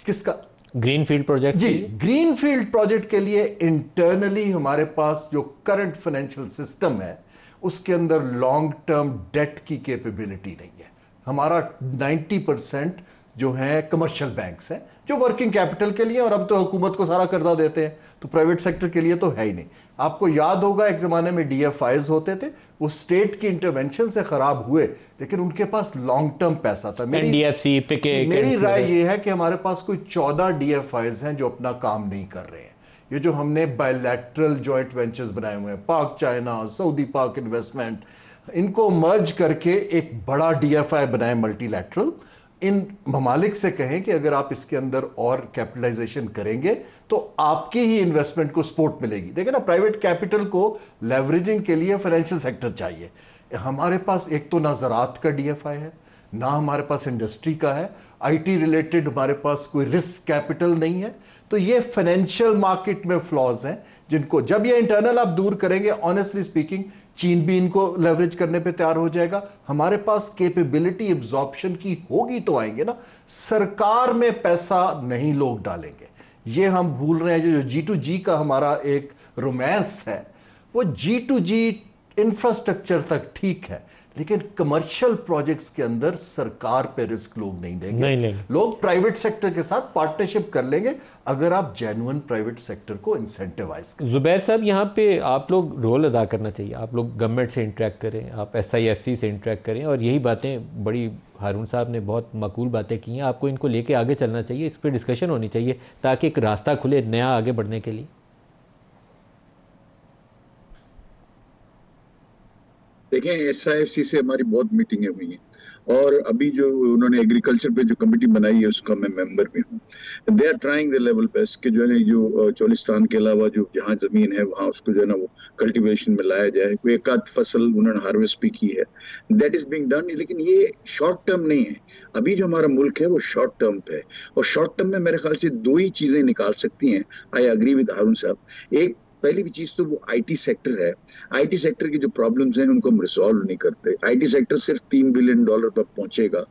किसका? Greenfield project. जी, ग्रीनफील्ड प्रोजेक्ट के लिए इंटरनली हमारे पास जो करंट फाइनेंशियल सिस्टम है उसके अंदर लॉन्ग टर्म डेट की कैपेबिलिटी नहीं है। हमारा 90% जो है कमर्शियल बैंक्स हैं जो वर्किंग कैपिटल के लिए, और अब तो हुकूमत को सारा कर्जा देते हैं, तो प्राइवेट सेक्टर के लिए तो है ही नहीं। आपको याद होगा एक ज़माने में DFIs होते थे, वो स्टेट की इंटरवेंशन से ख़राब हुए, लेकिन उनके पास लॉन्ग टर्म पैसा था। मेरी राय ये है कि हमारे पास कोई 14 DFIs हैं जो अपना काम नहीं कर रहे हैं। ये जो हमने बायलैटरल जॉइंट वेंचर्स बनाए हुए हैं, पाक चाइना, सऊदी पाक इन्वेस्टमेंट, इनको मर्ज करके एक बड़ा DFI बनाए मल्टीलैटरल। इन ममालिक से कहें कि अगर आप इसके अंदर और कैपिटलाइजेशन करेंगे तो आपकी ही इन्वेस्टमेंट को सपोर्ट मिलेगी। देखिए ना, प्राइवेट कैपिटल को लेवरेजिंग के लिए फाइनेंशियल सेक्टर चाहिए। हमारे पास एक तो ना ज़राअत का DFI है, ना हमारे पास इंडस्ट्री का है, IT रिलेटेड हमारे पास कोई रिस्क कैपिटल नहीं है। तो ये फाइनेंशियल मार्केट में फ्लॉज हैं जिनको जब ये इंटरनल आप दूर करेंगे, ऑनेस्टली स्पीकिंग, चीन भी इनको लेवरेज करने पे तैयार हो जाएगा। हमारे पास कैपेबिलिटी एब्जॉर्प्शन की होगी तो आएंगे ना। सरकार में पैसा नहीं लोग डालेंगे, ये हम भूल रहे हैं। जो G2G का हमारा एक रोमांस है, वो G2G इंफ्रास्ट्रक्चर तक ठीक है, लेकिन कमर्शियल प्रोजेक्ट्स के अंदर सरकार पे रिस्क लोग नहीं देंगे, नहीं। लोग प्राइवेट सेक्टर के साथ पार्टनरशिप कर लेंगे अगर आप जेन्युइन प्राइवेट सेक्टर को इंसेंटिवाइज करें। जुबैर साहब, यहाँ पे आप लोग रोल अदा करना चाहिए। आप लोग गवर्नमेंट से इंटरेक्ट करें, आप SIFC से इंटरेक्ट करें, और यही बातें बड़ी हारून साहब ने बहुत माकूल बातें की हैं। आपको इनको लेके आगे चलना चाहिए, इस पर डिस्कशन होनी चाहिए ताकि एक रास्ता खुले नया आगे बढ़ने के लिए। देखें, SIFC से हमारी बहुत मीटिंगें हुई हैं, और अभी जो उन्होंने एग्रीकल्चर पे जो कमेटी बनाई है उसका मैं मेंबर भी हूँ। They are trying the level best कि जो है ना, जो चोलिस्तान के अलावा जो जहाँ जमीन है वहाँ उसको जो है ना वो कल्टीवेशन में लाया जाए। कोई एक आध फसल उन्होंने हार्वेस्ट भी की है, दैट इज बीइंग डन। लेकिन ये शॉर्ट टर्म नहीं है। अभी जो हमारा मुल्क है वो शॉर्ट टर्म पे है, और शॉर्ट टर्म में मेरे ख्याल से दो ही चीजें निकाल सकती हैं। आई एग्री विद हारून साहब। एक, पहली भी चीज तो वो आईटी सेक्टर है। आईटी सेक्टर की जो प्रॉब्लम्स हैं उनको हम रिजॉल्व नहीं करते। आईटी सेक्टर सिर्फ $3 बिलियन पर पहुंचेगा।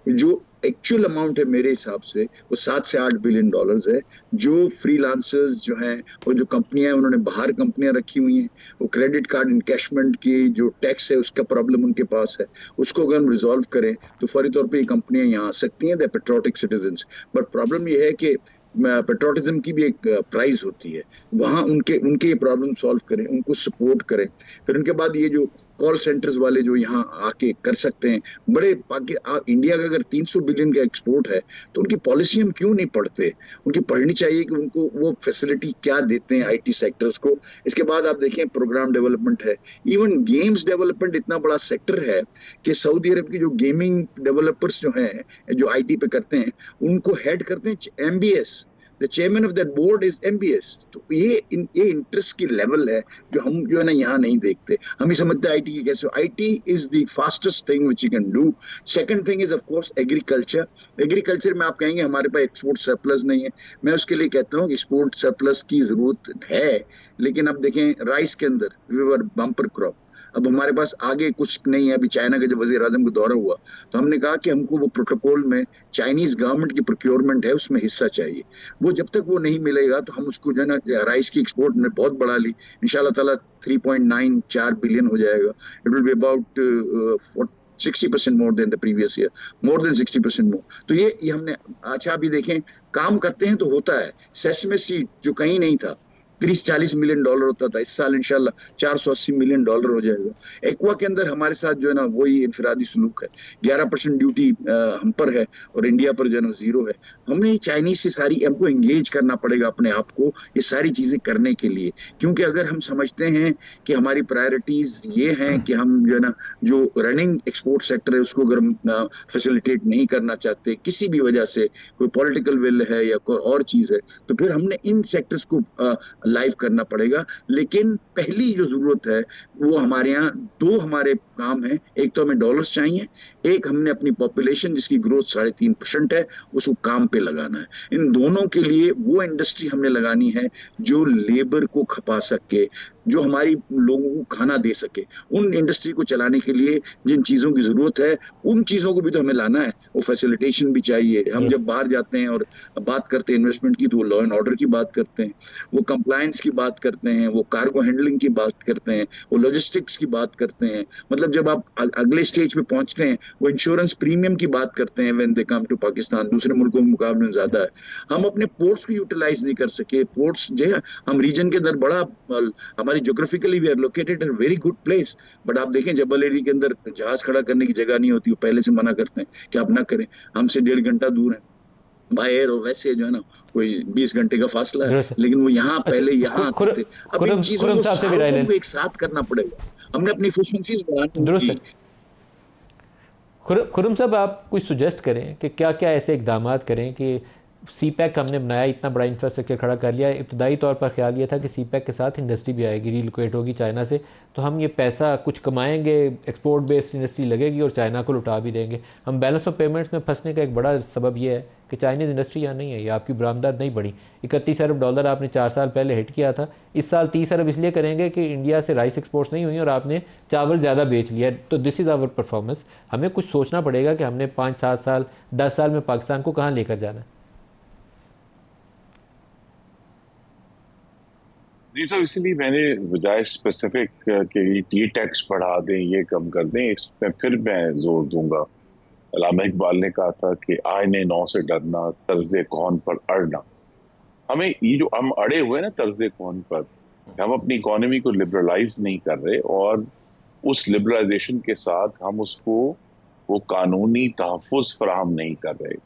जो एक्चुअल अमाउंट है मेरे हिसाब से वो $7 से $8 बिलियन है। जो फ्रीलांसर्स जो हैं और जो कंपनियां हैं, उन्होंने बाहर कंपनियां रखी हुई हैं, वो क्रेडिट कार्ड इनकैशमेंट की जो टैक्स है उसका प्रॉब्लम उनके पास है। उसको अगर हम रिजॉल्व करें तो फौरी तौर पर ये कंपनियां यहाँ आ सकती हैं, the patriotic citizen. But problem ये है कि पेट्रोटिज्म की भी एक प्राइस होती है। वहां उनके उनके प्रॉब्लम सॉल्व करें, उनको सपोर्ट करें। फिर उनके बाद ये जो कॉल सेंटर्स वाले जो यहाँ आके कर सकते हैं बड़े इंडिया का अगर 300 बिलियन का एक्सपोर्ट है तो उनकी पॉलिसी हम क्यों नहीं पढ़ते? उनकी पढ़नी चाहिए कि उनको वो फैसिलिटी क्या देते हैं आईटी सेक्टर्स को। इसके बाद आप देखें प्रोग्राम डेवलपमेंट है, इवन गेम्स डेवलपमेंट इतना बड़ा सेक्टर है कि सऊदी अरब की जो गेमिंग डेवलपर्स जो हैं जो आईटी पे करते हैं उनको हेड करते हैं MBS। The chairman of that board is MBS। तो ये इंटरेस्ट की लेवल है जो हम जो है ना यहाँ नहीं देखते। हम ही समझते हैं आईटी की कैसे। IT is the fastest thing which you can do. Second thing is of course agriculture. Agriculture में आप कहेंगे हमारे पास एक्सपोर्ट सरप्लस नहीं है। मैं उसके लिए कहता हूँ कि एक्सपोर्ट सरप्लस की जरूरत है, लेकिन अब देखें राइस के अंदर वी वर बम्पर क्रॉप। अब हमारे पास आगे कुछ नहीं है। अभी चाइना के जब वजीर आजम का दौरा हुआ तो हमने कहा कि हमको वो प्रोटोकॉल में चाइनीज गवर्नमेंट की प्रोक्योरमेंट है उसमें हिस्सा चाहिए। वो जब तक वो नहीं मिलेगा तो हम उसको जो है ना राइस की एक्सपोर्ट में बहुत बढ़ा ली। इंशाल्लाह ताला 3.94 बिलियन हो जाएगा। It will be about 60% more than the previous year, more than 60% मोर। तो ये हमने अच्छा अभी देखें काम करते हैं तो होता है। सेसमे सीड जो कहीं नहीं था, $30-40 मिलियन होता था, इस साल इंशाल्लाह $480 मिलियन हो जाएगा। एक्वा के अंदर हमारे साथ जो है ना वही इनफरादी सलूक है। 11% ड्यूटी हम पर है और इंडिया पर जो है ना 0 है। हमने चाइनीज से सारी हमको एंगेज करना पड़ेगा अपने आप को ये सारी चीजें करने के लिए, क्योंकि अगर हम समझते हैं कि हमारी प्रायोरिटीज ये हैं कि हम जो है ना जो रनिंग एक्सपोर्ट सेक्टर है उसको अगर हम फैसिलिटेट नहीं करना चाहते किसी भी वजह से, कोई पॉलिटिकल विल है या कोई और चीज है, तो फिर हमने इन सेक्टर्स को लाइव करना पड़ेगा। लेकिन पहली जो जरूरत है वो हमारे यहाँ दो हमारे काम है। एक तो हमें डॉलर्स चाहिए, एक हमने अपनी पॉपुलेशन जिसकी ग्रोथ 3.5% है उसको काम पे लगाना है। इन दोनों के लिए वो इंडस्ट्री हमने लगानी है जो लेबर को खपा सके, जो हमारी लोगों को खाना दे सके। उन इंडस्ट्री को चलाने के लिए जिन चीजों की जरूरत है उन चीजों को भी तो हमें लाना है। वो फैसिलिटेशन भी चाहिए। हम जब बाहर जाते हैं और बात करते हैं इन्वेस्टमेंट की तो वो लॉ एंड ऑर्डर की बात करते हैं, वो कंप्लायंस की बात करते हैं, वो कार्गो हैंडलिंग की बात करते हैं, वो लॉजिस्टिक्स की बात करते हैं। मतलब जब आप अगले स्टेज पे पहुंचते हैं वो इंश्योरेंस प्रीमियम की बात करते हैं when they come to Pakistan, दूसरे मुल्कों के मुकाबले में ज्यादा है। हम अपने पोर्ट्स को यूटिलाइज नहीं कर सके। पोर्ट्स जो है हम रीजन के अंदर बड़ा हमारी geographically we are located in very good place, but आप देखें जबल एरी के अंदर जहाज खड़ा करने की जगह नहीं होती, वो पहले से मना करते हैं कि आप ना करें, हमसे 1.5 घंटा दूर है बाय एयर, और वैसे जो है ना कोई 20 घंटे का फासला है, लेकिन वो यहाँ पहले यहाँ आते थे। अब इन चीजों को एक साथ करना पड़ेगा, हमने अपनी एफिशिएंसीज बढ़ानी। खुर्रम साहब आप कुछ सुजेस्ट करें कि क्या क्या ऐसे इकदाम करें कि CPEC हमने बनाया, इतना बड़ा इंफ्रास्ट्रक्चर खड़ा कर लिया। इब्तदाई तौर पर ख्याल ये था कि CPEC के साथ इंडस्ट्री भी आएगी, रीलोकेट होगी चाइना से, तो हम ये पैसा कुछ कमाएंगे, एक्सपोर्ट बेस्ड इंडस्ट्री लगेगी और चाइना को लुटा भी देंगे। हम बैलेंस ऑफ पेमेंट्स में फंसने का एक बड़ा सबब ये है कि चाइनीज़ इंडस्ट्री यहाँ नहीं है, ये आपकी बरामदात नहीं बढ़ी। $31 अरब आपने 4 साल पहले हिट किया था, इस साल 30 अरब इसलिए करेंगे कि इंडिया से राइस एक्सपोर्ट्स नहीं हुई और आपने चावल ज़्यादा बेच लिया। तो दिस इज़ आवर परफॉर्मेंस। हमें कुछ सोचना पड़ेगा कि हमने 5-7 साल 10 साल में पाकिस्तान को कहाँ लेकर जाना है। जी साहब, इसीलिए मैंने बजाय स्पेसिफिक कि ये टैक्स बढ़ा दें, ये कम कर दें, इस पर फिर मैं जोर दूंगा। अल्लामा इकबाल ने कहा था कि आईने नौ से डरना, तर्ज़े कौन पर अड़ना। हमें ये जो हम अड़े हुए ना तर्ज़े कौन पर, हम अपनी इकोनॉमी को लिबरलाइज नहीं कर रहे और उस लिबरलाइजेशन के साथ हम उसको वो कानूनी तहफ़्फ़ुज़ फराहम नहीं कर रहे।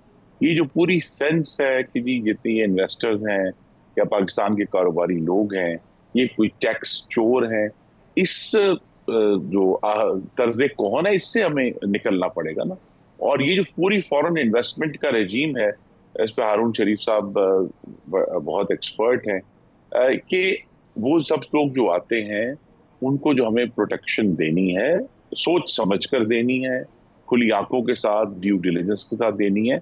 ये जो पूरी सेंस है कि जी जितने इन्वेस्टर्स हैं या पाकिस्तान के कारोबारी लोग हैं ये कोई टैक्स चोर हैं, इस जो कर्जे कौन है, इससे हमें निकलना पड़ेगा ना। और ये जो पूरी फॉरेन इन्वेस्टमेंट का रेजीम है, इस पे हारून शरीफ साहब बहुत एक्सपर्ट हैं, कि वो सब लोग जो आते हैं उनको जो हमें प्रोटेक्शन देनी है, सोच समझ कर देनी है, खुली आंखों के साथ, ड्यू डिलिजेंस के साथ देनी है।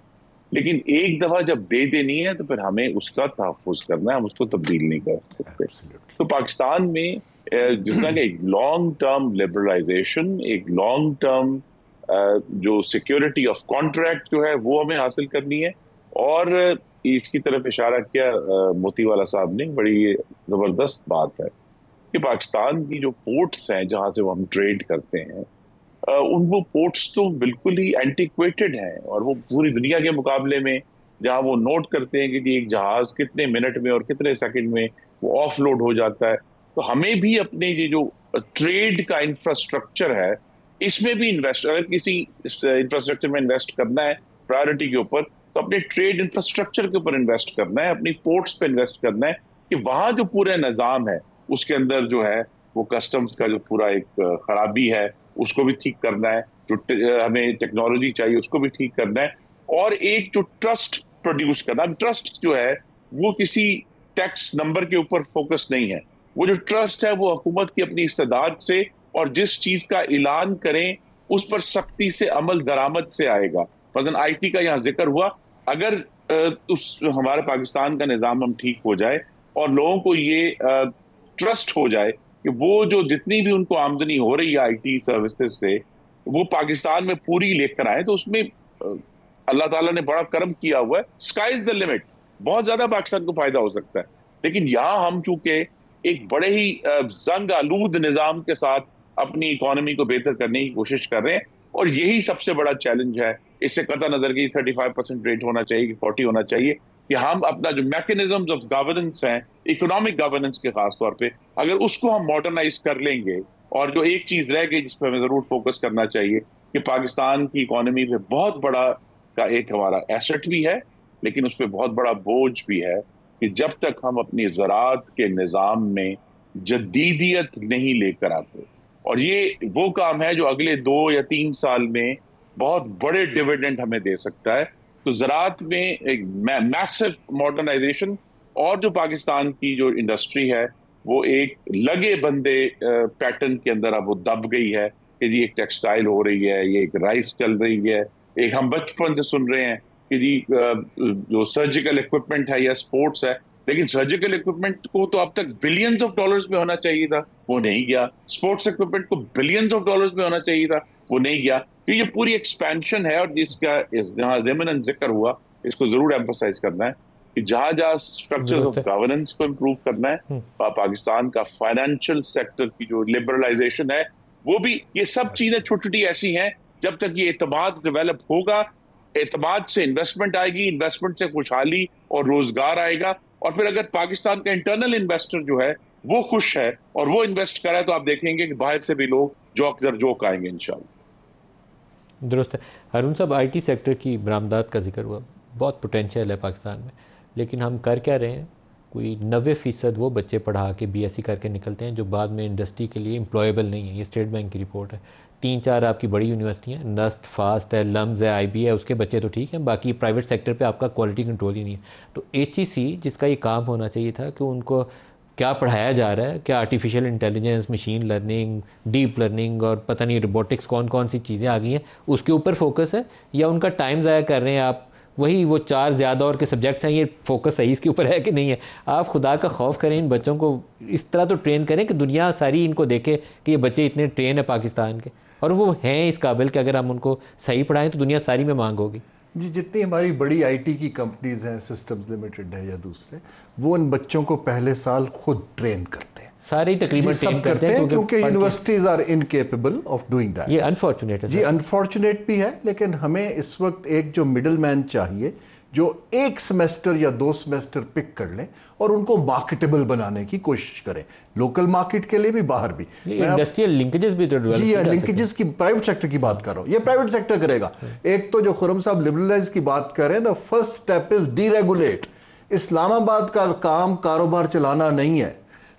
लेकिन एक दफा जब दे देनी है तो फिर हमें उसका तहफ़्फ़ुज़ करना है, हम उसको तब्दील नहीं कर सकते। तो पाकिस्तान में जिस तरह का एक लॉन्ग टर्म लिबरलाइजेशन, एक लॉन्ग टर्म जो सिक्योरिटी ऑफ कॉन्ट्रैक्ट जो है वो हमें हासिल करनी है। और इसकी तरफ इशारा किया मोतीवाला साहब ने, बड़ी जबरदस्त बात है कि पाकिस्तान की जो पोर्ट्स हैं जहां से वो हम ट्रेड करते हैं, उन वो पोर्ट्स तो बिल्कुल ही एंटीक्वेटेड हैं, और वो पूरी दुनिया के मुकाबले में जहां वो नोट करते हैं कि एक जहाज कितने मिनट में और कितने सेकंड में वो ऑफलोड हो जाता है। तो हमें भी अपने ये जो ट्रेड का इंफ्रास्ट्रक्चर है इसमें भी इन्वेस्ट, अगर किसी इंफ्रास्ट्रक्चर में इन्वेस्ट करना है प्रायोरिटी के ऊपर, तो अपने ट्रेड इंफ्रास्ट्रक्चर के ऊपर इन्वेस्ट करना है, अपनी पोर्ट्स पे इन्वेस्ट करना है कि वहां जो पूरा निजाम है उसके अंदर जो है वो कस्टम्स का जो पूरा एक खराबी है उसको भी ठीक करना है, जो हमें टेक्नोलॉजी चाहिए उसको भी ठीक करना है, और एक जो ट्रस्ट प्रोड्यूस करना। ट्रस्ट जो है वो किसी टैक्स नंबर के ऊपर फोकस नहीं है, वो जो ट्रस्ट है वो हुकूमत की अपनी इस्तेदाद से और जिस चीज का ऐलान करें उस पर सख्ती से अमल दरामद से आएगा। मसलन IT का यहाँ जिक्र हुआ, अगर उस हमारे पाकिस्तान का निज़ाम हम ठीक हो जाए और लोगों को ये ट्रस्ट हो जाए कि वो जो जितनी भी उनको आमदनी हो रही है IT सर्विसेज से वो पाकिस्तान में पूरी लेकर आए, तो उसमें अल्लाह ताला ने बड़ा करम किया हुआ है। स्काई इज द लिमिट, बहुत ज्यादा पाकिस्तान को फायदा हो सकता है। लेकिन यहाँ हम चूंकि एक बड़े ही जंग आलूद निजाम के साथ अपनी इकोनॉमी को बेहतर करने की कोशिश कर रहे हैं, और यही सबसे बड़ा चैलेंज है। इससे कतई नजर की 35% रेट होना चाहिए कि 40 होना चाहिए, कि हम अपना जो मैकेनिज्म्स ऑफ गवर्नेंस हैं, इकोनॉमिक गवर्नेंस के खास तौर पे, अगर उसको हम मॉडर्नाइज कर लेंगे। और जो एक चीज रह गई जिस पर हमें जरूर फोकस करना चाहिए कि पाकिस्तान की इकोनॉमी पे बहुत बड़ा का एक हमारा एसेट भी है, लेकिन उस पर बहुत बड़ा बोझ भी है कि जब तक हम अपनी ज़राअत के निज़ाम में जदीदियत नहीं लेकर आते, और ये वो काम है जो अगले 2 या 3 साल में बहुत बड़े डिविडेंड हमें दे सकता है। तो ज़राअत में एक मैसिव मॉडर्नाइजेशन, और जो पाकिस्तान की जो इंडस्ट्री है वो एक लगे बंदे पैटर्न के अंदर अब वो दब गई है कि जी एक टेक्सटाइल हो रही है, ये एक राइस चल रही है, एक हम बचपन से सुन रहे हैं कि जी जो सर्जिकल इक्विपमेंट है या स्पोर्ट्स है, लेकिन सर्जिकल इक्विपमेंट को तो अब तक बिलियंस ऑफ डॉलर्स में होना चाहिए था, वो नहीं गया। स्पोर्ट्स इक्विपमेंट को बिलियंस ऑफ डॉलर्स में होना चाहिए था, वो नहीं गया। तो ये पूरी एक्सपेंशन है, और जिसका जहां ज़िमन जिक्र हुआ इसको जरूर एम्फसाइज करना है कि जहां जहां स्ट्रक्चर ऑफ गवर्नेंस को इम्प्रूव करना है, पाकिस्तान का फाइनेंशियल सेक्टर की जो लिबरलाइजेशन है वो भी, ये सब चीजें छोटी छोटी ऐसी हैं, जब तक ये एतमाद डेवलप होगा, एतमाद से इन्वेस्टमेंट आएगी, इन्वेस्टमेंट से खुशहाली और रोजगार आएगा, और फिर अगर पाकिस्तान का इंटरनल इन्वेस्टर जो है वो खुश है और वो इन्वेस्ट करे, तो आप देखेंगे कि बाहर से भी लोग जोक दर जोक आएंगे इंशाल्लाह। दुरुस्त है। हारून साहब, IT सेक्टर की बरामदात का जिक्र हुआ, बहुत पोटेंशियल है पाकिस्तान में, लेकिन हम कर क्या रहे हैं? कोई 90% वो बच्चे पढ़ा के BSc करके निकलते हैं जो बाद में इंडस्ट्री के लिए एम्प्लॉयबल नहीं है। ये स्टेट बैंक की रिपोर्ट है। 3-4 आपकी बड़ी यूनिवर्सिटियाँ, नस्ट, फास्ट है, लम्स है, IB है, उसके बच्चे तो ठीक हैं, बाकी प्राइवेट सेक्टर पे आपका क्वालिटी कंट्रोल ही नहीं है। तो HEC जिसका ये काम होना चाहिए था कि उनको क्या पढ़ाया जा रहा है, क्या artificial intelligence, machine learning, deep learning और पता नहीं रोबोटिक्स कौन कौन सी चीज़ें आ गई हैं, उसके ऊपर फोकस है, या उनका टाइम ज़ाया कर रहे हैं आप? वही वो 4 ज़्यादा और के सब्जेक्ट्स हैं, ये फोकस सही इसके ऊपर है कि नहीं है? आप खुदा का खौफ करें, इन बच्चों को इस तरह तो ट्रेन करें कि दुनिया सारी इनको देखे कि ये बच्चे इतने ट्रेन है पाकिस्तान के, और वो हैं इस काबिल कि अगर हम उनको सही पढ़ाएं तो दुनिया सारी में मांग होगी। जी, जितनी हमारी बड़ी IT की कंपनीज हैं, सिस्टम्स लिमिटेड है या दूसरे, वो इन बच्चों को पहले साल खुद ट्रेन करते हैं, सारे ही तकरीबन ट्रेन करते हैं, क्योंकि universities are incapable of doing that. ये अनफॉर्चुनेट है जी, अनफॉर्चुनेट भी है, लेकिन हमें इस वक्त एक जो मिडल मैन चाहिए जो 1 सेमेस्टर या 2 सेमेस्टर पिक कर लें और उनको मार्केटेबल बनाने की कोशिश करें, लोकल मार्केट के लिए भी, बाहर भी। इंडस्ट्रियल लिंकेजेस भी तो डेवलप जी, लिंकेजेस की प्राइवेट सेक्टर की बात कर रहा हूँ, ये प्राइवेट सेक्टर करेगा। एक तो जो खुर्रम साहब लिबरलाइज की बात कर रहे हैं, the first step is deregulate. Islamabad का काम कारोबार चलाना नहीं है,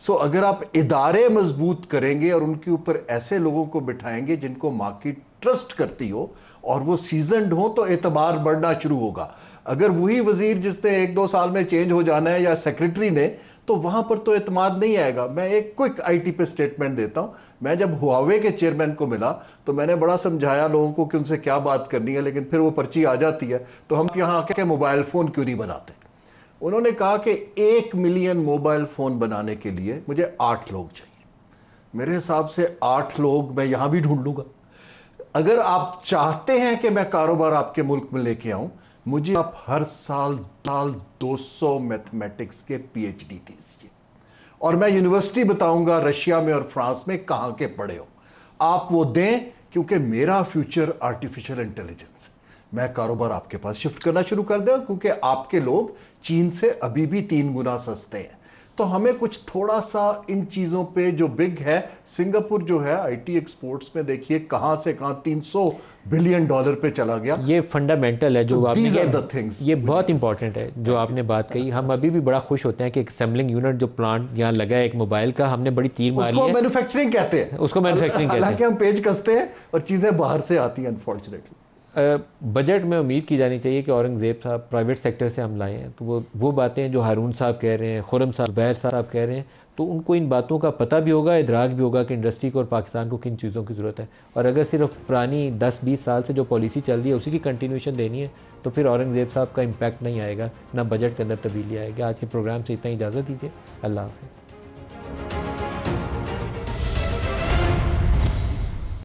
सो अगर आप इदारे मजबूत करेंगे और उनके ऊपर ऐसे लोगों को बिठाएंगे जिनको मार्केट ट्रस्ट करती हो और वो सीजनड हो, तो एतबार बढ़ना शुरू होगा। अगर वही वजीर जिसने 1-2 साल में चेंज हो जाना है या सेक्रेटरी ने, तो वहां पर तो एतमाद नहीं आएगा। मैं एक क्विक आईटी पे स्टेटमेंट देता हूं। मैं जब हुआवे के चेयरमैन को मिला तो मैंने बड़ा समझाया लोगों को कि उनसे क्या बात करनी है, लेकिन फिर वो पर्ची आ जाती है तो हम यहाँ आके मोबाइल फोन क्यों नहीं बनाते। उन्होंने कहा कि 1 मिलियन मोबाइल फोन बनाने के लिए मुझे 8 लोग चाहिए। मेरे हिसाब से 8 लोग मैं यहां भी ढूंढ लूंगा। अगर आप चाहते हैं कि मैं कारोबार आपके मुल्क में लेके आऊं, मुझे आप हर साल 200 मैथमेटिक्स के पीएचडी दीजिए और मैं यूनिवर्सिटी बताऊंगा रशिया में और फ्रांस में कहां के पढ़े हो। आप वो दें, क्योंकि मेरा फ्यूचर आर्टिफिशियल इंटेलिजेंस है। मैं कारोबार आपके पास शिफ्ट करना शुरू कर दूं, क्योंकि आपके लोग चीन से अभी भी 3 गुना सस्ते हैं। तो हमें कुछ थोड़ा सा इन चीज़ों पे जो बिग है, सिंगापुर जो है आईटी एक्सपोर्ट्स में देखिए कहां से कहां $300 बिलियन पे चला गया। ये फंडामेंटल है जो तो आपने ये बहुत इंपॉर्टेंट है जो आपने बात कही। हम अभी भी बड़ा खुश होते हैं कि असेंबलिंग यूनिट जो प्लांट यहाँ लगा है एक मोबाइल का, हमने बड़ी तीर मारी है। मैन्युफैक्चरिंग कहते हैं, उसको मैन्युफैक्चरिंग कहते हैं। हालांकि हम पेज कसते हैं और चीज़ें बाहर से आती हैं अनफॉर्चुनेटली। बजट में उम्मीद की जानी चाहिए कि औरंगज़ेब साहब प्राइवेट सेक्टर से हम लाए हैं, तो वो बातें जो हारून साहब कह रहे हैं, खुरम साहब, ज़ुबैर साहब कह रहे हैं, तो उनको इन बातों का पता भी होगा, इदराक भी होगा कि इंडस्ट्री को और पाकिस्तान को किन चीज़ों की ज़रूरत है। और अगर सिर्फ पुरानी 10-20 साल से जो पॉलिसी चल रही है उसी की कंटिन्यूशन देनी है, तो फिर औरंगज़ेब साहब का इम्पैक्ट नहीं आएगा, ना बजट के अंदर तब्दीली आएगी। आज के प्रोग्राम से इतना इजाज़त दीजिए। अल्लाह हाफ़िज़।